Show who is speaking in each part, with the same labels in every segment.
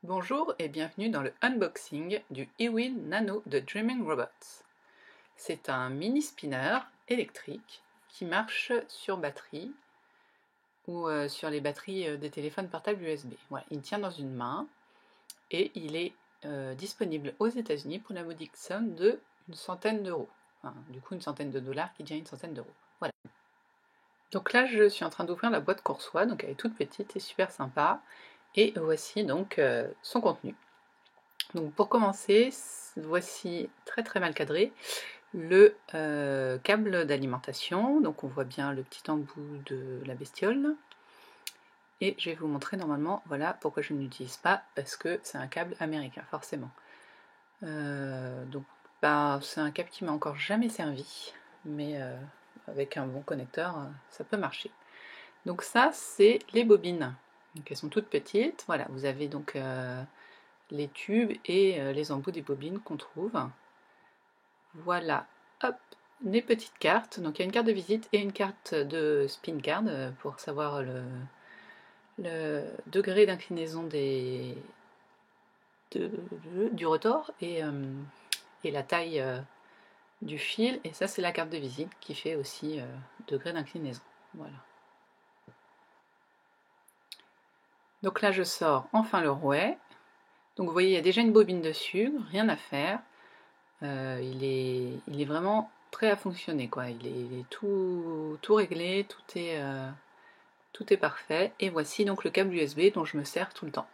Speaker 1: Bonjour et bienvenue dans le unboxing du eWheel Nano de Dreaming Robots. C'est un mini spinner électrique qui marche sur batterie ou sur les batteries des téléphones portables USB. Voilà, il tient dans une main et il est disponible aux États-Unis pour la modique somme de une centaine d'euros. Enfin, du coup, une centaine de dollars qui devient une centaine d'euros. Voilà. Donc là, je suis en train d'ouvrir la boîte qu'on reçoit, donc elle est toute petite et super sympa. Et voici donc son contenu. Donc pour commencer, voici très très mal cadré le câble d'alimentation. Donc on voit bien le petit embout de la bestiole. Et je vais vous montrer normalement, voilà pourquoi je ne l'utilise pas, parce que c'est un câble américain, forcément. Donc c'est un câble qui m'a encore jamais servi, mais avec un bon connecteur, ça peut marcher. Donc ça, c'est les bobines. Donc elles sont toutes petites. Voilà, vous avez donc les tubes et les embouts des bobines qu'on trouve. Voilà, hop, les petites cartes. Donc il y a une carte de visite et une carte de spin card pour savoir le degré d'inclinaison du rotor et la taille du fil. Et ça, c'est la carte de visite qui fait aussi degré d'inclinaison. Voilà. Donc là, je sors enfin le rouet. Donc vous voyez, il y a déjà une bobine dessus, rien à faire. Il est vraiment prêt à fonctionner, quoi. Il est tout réglé, tout est parfait. Et voici donc le câble USB dont je me sers tout le temps.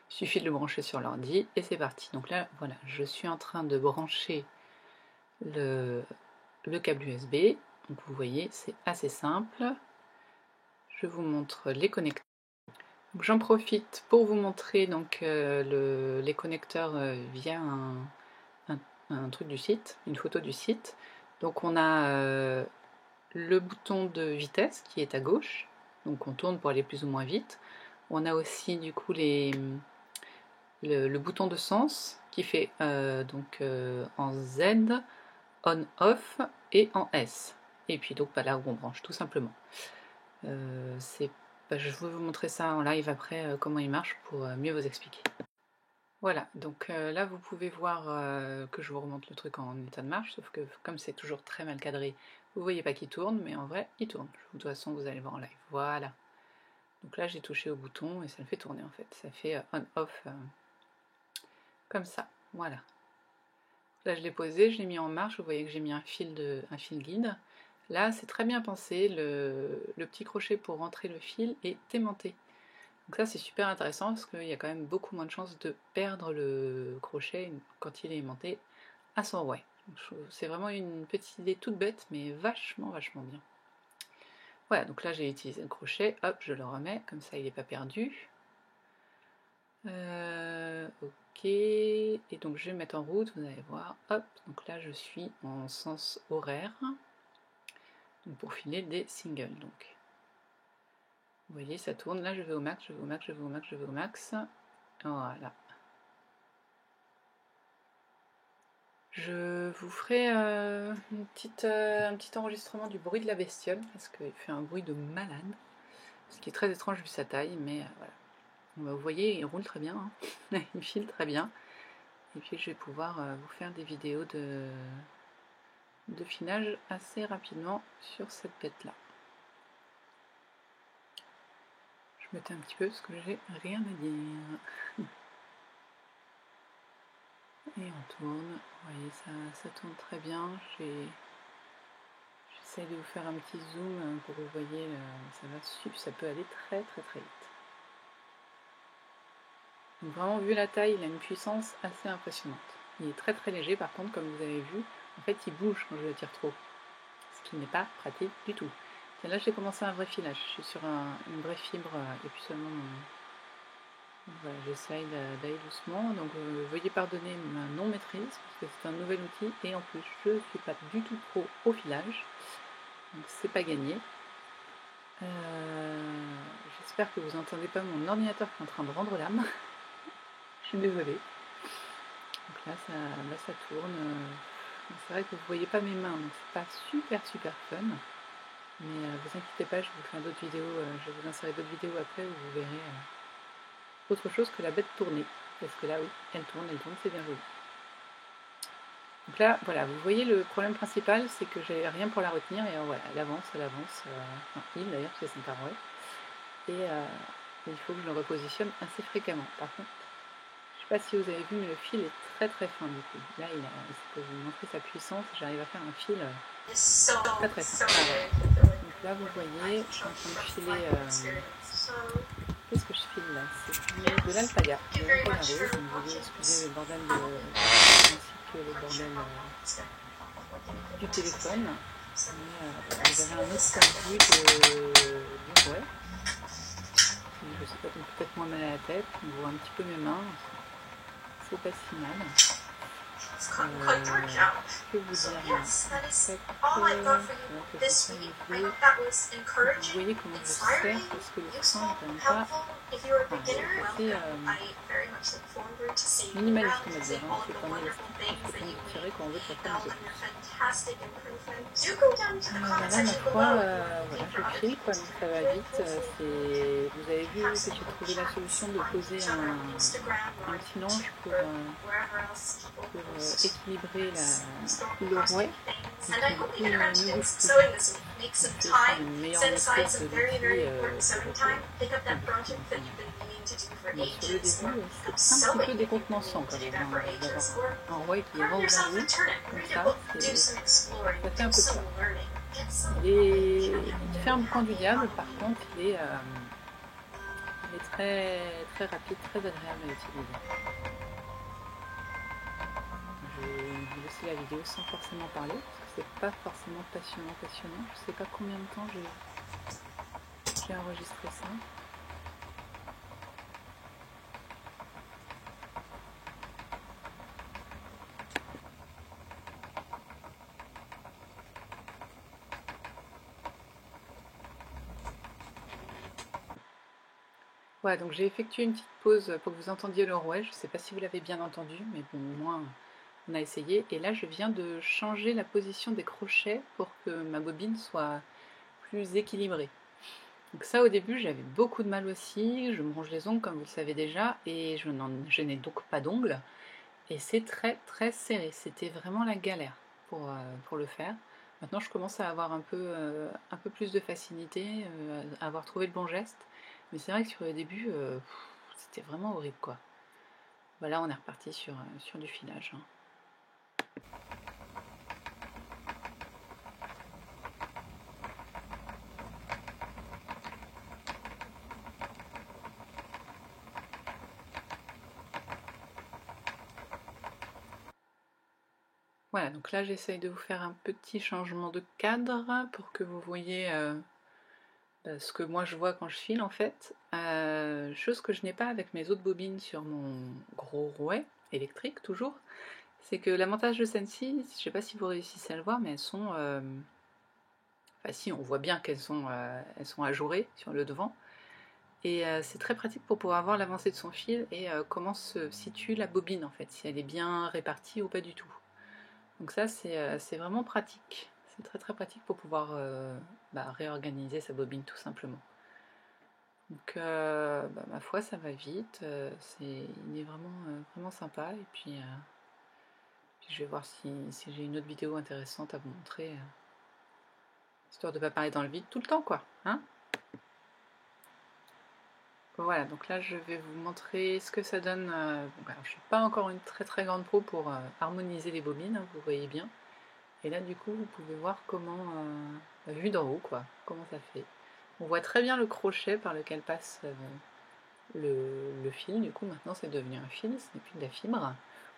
Speaker 1: Il suffit de le brancher sur l'ordi et c'est parti. Donc là, voilà, je suis en train de brancher le câble USB. Donc vous voyez, c'est assez simple. Je vous montre les connecteurs. J'en profite pour vous montrer donc, les connecteurs via un truc du site, une photo du site. Donc on a le bouton de vitesse qui est à gauche, donc on tourne pour aller plus ou moins vite. On a aussi du coup le bouton de sens qui fait en Z, on off et en S. Et puis donc là où on branche tout simplement. Je vais vous montrer ça en live après comment il marche pour mieux vous expliquer. Voilà, donc là vous pouvez voir que je vous remonte le truc en état de marche, sauf que comme c'est toujours très mal cadré, vous voyez pas qu'il tourne, mais en vrai il tourne. De toute façon vous allez voir en live. Voilà. Donc là j'ai touché au bouton et ça le fait tourner en fait. Ça fait on-off comme ça. Voilà. Là je l'ai posé, je l'ai mis en marche, vous voyez que j'ai mis un fil guide. Là c'est très bien pensé, le petit crochet pour rentrer le fil est aimanté. Donc ça c'est super intéressant parce qu'il y a quand même beaucoup moins de chances de perdre le crochet quand il est aimanté à son rouet. C'est vraiment une petite idée toute bête mais vachement bien. Voilà, donc là j'ai utilisé le crochet, hop je le remets, comme ça il n'est pas perdu. Ok, et donc je vais mettre en route, vous allez voir, hop, donc là je suis en sens horaire, donc pour filer des singles donc. Vous voyez ça tourne, là je vais au max, je vais au max, je vais au max, je vais au max, voilà. Je vous ferai un petit enregistrement du bruit de la bestiole, parce qu'il fait un bruit de malade, ce qui est très étrange vu sa taille, mais voilà. Vous voyez, il roule très bien, hein. Il file très bien, et puis je vais pouvoir vous faire des vidéos de finage assez rapidement sur cette bête-là. Je m'étais un petit peu parce que j'ai rien à dire. Et on tourne, vous voyez, ça tourne très bien. J'essaie de vous faire un petit zoom pour que vous voyez, ça peut aller très vite. Donc vraiment, vu la taille, il a une puissance assez impressionnante. Il est très léger par contre, comme vous avez vu. En fait, il bouge quand je le tire trop, ce qui n'est pas pratique du tout. Et là, j'ai commencé un vrai filage. Je suis sur une vraie fibre et puis seulement. Voilà, j'essaye d'aller doucement. Donc, veuillez pardonner ma non-maîtrise parce que c'est un nouvel outil et en plus, je ne suis pas du tout pro au filage. Donc, c'est pas gagné. J'espère que vous n'entendez pas mon ordinateur qui est en train de rendre l'âme. Je suis désolée. Donc là, ça tourne. C'est vrai que vous ne voyez pas mes mains, donc c'est pas super fun. Mais vous inquiétez pas, je vous fais d'autres vidéos, je vais vous insérer d'autres vidéos après où vous verrez autre chose que la bête tournée. Parce que là, oui, elle tourne, c'est bien joli. Donc là, voilà, vous voyez le problème principal, c'est que j'ai rien pour la retenir, et voilà, elle avance, enfin il d'ailleurs, parce que c'est un rouet, et il faut que je le repositionne assez fréquemment. Par contre, je sais pas si vous avez vu, mais le fil est très très fin du coup. Là, pour vous montrer sa puissance, j'arrive à faire un fil très très fin. Donc là, vous voyez, je suis en train de filer... Qu'est-ce que je file là? C'est de l'alpaga rose. Donc je vais excuser le bordel ainsi que le bordel du téléphone. Mais vous avez un autre point de vue du rouet. Je sais pas, donc peut-être moins mal à la tête. On voit un petit peu mes mains. C'est pas si mal. Que vous dire, en fait, vous voyez comment je sers, parce que le frein n'est quand même pas assez minimaliste, on va dire. C'est pas mal, il faut quand même tirer quand on veut que ça prenne un peu plus. Voilà, ma foi, voilà, je file, quoi, donc ça va vite. Vous avez vu que j'ai trouvé la solution de poser un petit ange pour équilibrer le rouet. Donc il ne bouge plus. C'est une meilleure maîtrise de l'outil mais sur le début, c'est un petit peu décontenançant quand même d'avoir un rouet qui est vendu vers vous, comme ça fait un peu peur. Il fait un point du diable, par contre, il est très, très rapide, très agréable à utiliser. Je vais vous laisser la vidéo sans forcément parler, parce que c'est pas forcément passionnant. Je sais pas combien de temps j'ai enregistré ça. Voilà, donc j'ai effectué une petite pause pour que vous entendiez le rouet. Je ne sais pas si vous l'avez bien entendu, mais bon, au moins on a essayé. Et là, je viens de changer la position des crochets pour que ma bobine soit plus équilibrée. Donc ça, au début, j'avais beaucoup de mal aussi. Je me ronge les ongles, comme vous le savez déjà, et je n'ai donc pas d'ongles. Et c'est très très serré. C'était vraiment la galère pour le faire. Maintenant, je commence à avoir un peu plus de facilité, à avoir trouvé le bon geste. Mais c'est vrai que sur le début, c'était vraiment horrible, quoi. Voilà, on est reparti sur du filage. Hein. Voilà, donc là j'essaye de vous faire un petit changement de cadre pour que vous voyez ce que moi je vois quand je file en fait. Chose que je n'ai pas avec mes autres bobines sur mon gros rouet électrique toujours, c'est que l'avantage de celle-ci, je ne sais pas si vous réussissez à le voir, mais elles sont... Enfin si, on voit bien qu'elles sont ajourées sur le devant. Et c'est très pratique pour pouvoir voir l'avancée de son fil et comment se situe la bobine en fait, si elle est bien répartie ou pas du tout. Donc ça c'est vraiment pratique, c'est très très pratique pour pouvoir réorganiser sa bobine tout simplement. Donc ma foi ça va vite, il est vraiment sympa et puis je vais voir si j'ai une autre vidéo intéressante à vous montrer, histoire de ne pas parler dans le vide tout le temps quoi, hein. Voilà, donc là je vais vous montrer ce que ça donne. Je ne suis pas encore une très très grande pro pour harmoniser les bobines, hein, vous voyez bien. Et là du coup vous pouvez voir comment, vu d'en haut quoi, comment ça fait. On voit très bien le crochet par lequel passe le fil, du coup maintenant c'est devenu un fil, ce n'est plus de la fibre.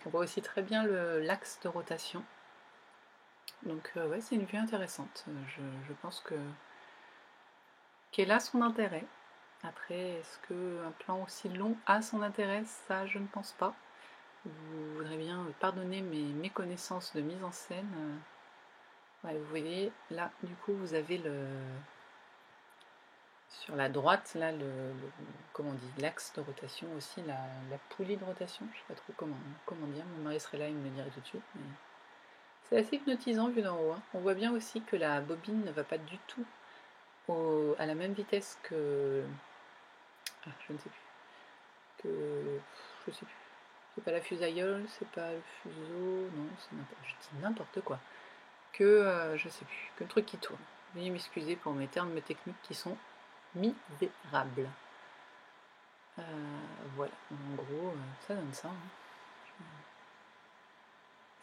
Speaker 1: On voit aussi très bien l'axe de rotation. Donc ouais, c'est une vue intéressante. Je pense qu'elle a son intérêt. Après, est-ce qu'un plan aussi long a son intérêt? Ça, je ne pense pas. Vous voudrez bien pardonner mes méconnaissances de mise en scène. Ouais, vous voyez, là, du coup, vous avez sur la droite, là, comment on dit, l'axe de rotation aussi, la poulie de rotation, je ne sais pas trop comment dire, mon mari serait là, il me le dirait tout de suite. Mais c'est assez hypnotisant vu d'en haut. Hein. On voit bien aussi que la bobine ne va pas du tout à la même vitesse que... Ah, je ne sais plus. que je sais plus. C'est pas la fusailleule, c'est pas le fuseau, non, c'est n'importe, je dis n'importe quoi. Que je sais plus, que le truc qui tourne. Veuillez m'excuser pour mes termes techniques qui sont misérables. Voilà, en gros, ça donne ça. Hein.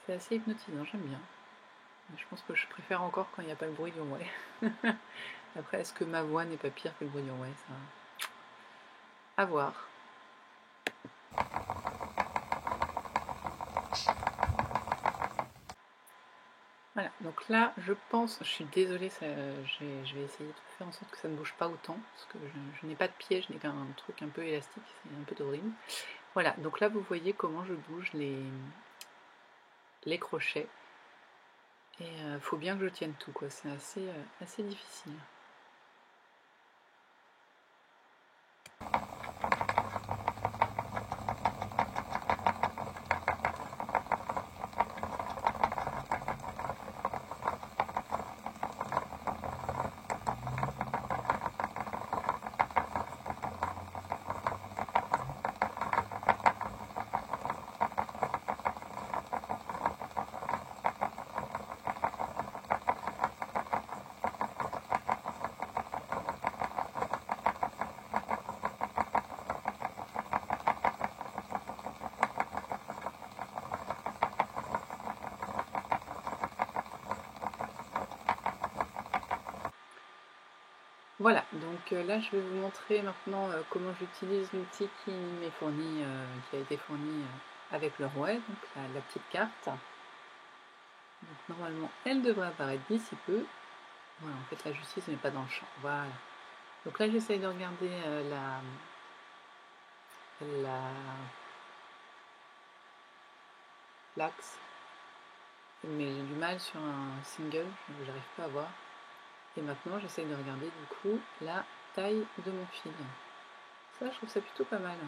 Speaker 1: C'est assez hypnotisant, j'aime bien. Mais je pense que je préfère encore quand il n'y a pas le bruit du rouet. Après, est-ce que ma voix n'est pas pire que le bruit du rouet, ça? À voir. Voilà, donc là, je pense, je suis désolée, je vais essayer de faire en sorte que ça ne bouge pas autant, parce que je n'ai pas de pied, je n'ai qu'un truc un peu élastique, c'est un peu horrible. Voilà, donc là, vous voyez comment je bouge les crochets. Et faut bien que je tienne tout, quoi. C'est assez difficile. Voilà, donc là je vais vous montrer maintenant comment j'utilise l'outil qui m'est fourni, qui a été fourni avec le rouet, donc la petite carte. Donc normalement elle devrait apparaître d'ici peu. Voilà, en fait la justice n'est pas dans le champ. Voilà. Donc là j'essaye de regarder l'axe, mais j'ai du mal sur un single, j'arrive pas à voir. Et maintenant j'essaye de regarder du coup la taille de mon fil. Ça je trouve ça plutôt pas mal.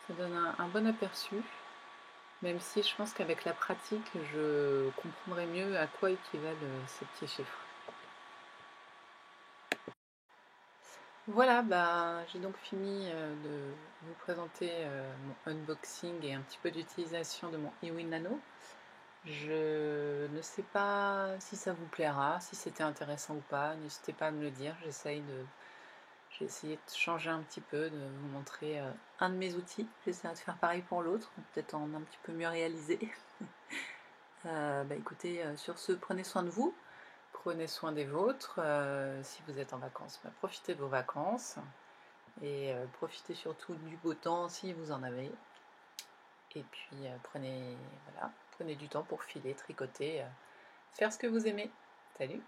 Speaker 1: Ça donne un bon aperçu, même si je pense qu'avec la pratique je comprendrai mieux à quoi équivalent ces petits chiffres. Voilà, bah, j'ai donc fini de vous présenter mon unboxing et un petit peu d'utilisation de mon eWin Nano. Je ne sais pas si ça vous plaira, si c'était intéressant ou pas, n'hésitez pas à me le dire, j'ai essayé de changer un petit peu, de vous montrer un de mes outils, j'essaierai de faire pareil pour l'autre, peut-être en un petit peu mieux réalisé. Bah écoutez, sur ce, prenez soin de vous, prenez soin des vôtres, si vous êtes en vacances, bah, profitez de vos vacances, et profitez surtout du beau temps si vous en avez, et puis prenez du temps pour filer, tricoter, faire ce que vous aimez. Salut!